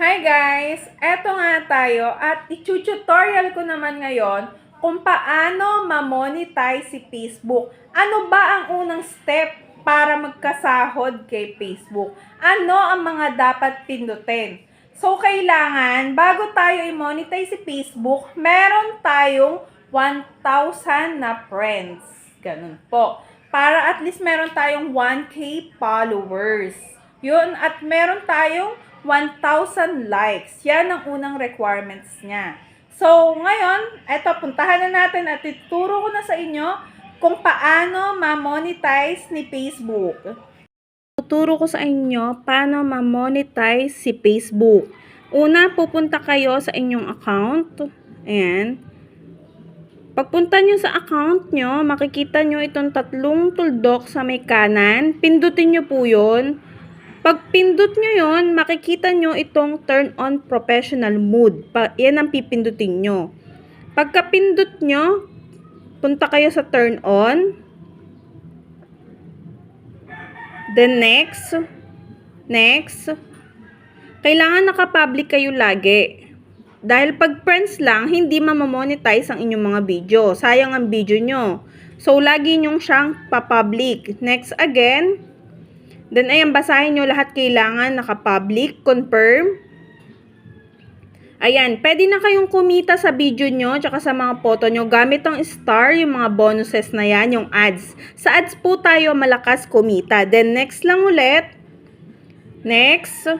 Hi guys! Eto nga tayo at i-tutorial ko naman ngayon kung paano ma-monetize si Facebook. Ano ba ang unang step para magkasahod kay Facebook? Ano ang mga dapat pindutin? So, kailangan, bago tayo i-monetize si Facebook, meron tayong 1,000 na friends. Ganun po. Para at least meron tayong 1K followers. Yun, at meron tayong 1,000 likes. Yan ang unang requirements niya. So, ngayon, eto, puntahan na natin at ituturo ko na sa inyo kung paano ma-monetize ni Facebook. Tuturo ko sa inyo paano ma-monetize si Facebook. Una, pupunta kayo sa inyong account. Ayan. Pagpunta nyo sa account nyo, makikita nyo itong tatlong tuldok sa may kanan. Pindutin nyo po yun. Pag pindot nyo yun, makikita nyo itong turn on professional mode. Yan ang pipindutin nyo. Pagka pindot nyo, punta kayo sa turn on. Then next. Kailangan naka-public kayo lagi. Dahil pag friends lang, hindi mamamonetize ang inyong mga video. Sayang ang video nyo. So, lagi nyong siyang pa-public. Next again. Then, ayan, basahin nyo lahat kailangan. Naka-public, confirm. Ayan, pwede na kayong kumita sa video nyo, tsaka sa mga photo nyo. Gamit ang star, yung mga bonuses na yan, yung ads. Sa ads po tayo malakas kumita. Then, next lang ulit. Next.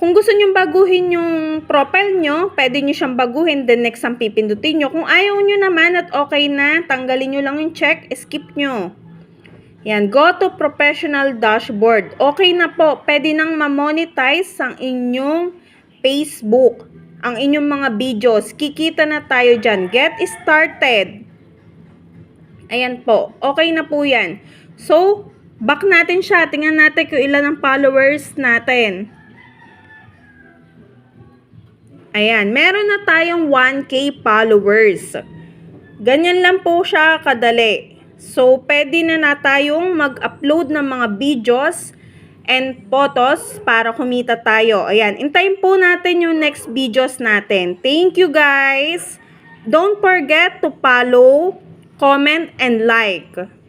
Kung gusto nyo baguhin yung profile nyo, pwede nyo siyang baguhin. Then next ang pipindutin nyo. Kung ayaw nyo naman at okay na, tanggalin nyo lang yung check, skip nyo. Yan, go to professional dashboard. Okay na po, pwede nang ma-monetize ang inyong Facebook, ang inyong mga videos. Kikita na tayo dyan. Get started. Ayan po, okay na po yan. So, back natin siya. Tingnan natin kung ilan ang followers natin. Ayan, meron na tayong 1K followers. Ganyan lang po siya kadali. So, pwede na tayong mag-upload ng mga videos and photos para kumita tayo. Ayan, intayin po natin yung next videos natin. Thank you guys! Don't forget to follow, comment, and like.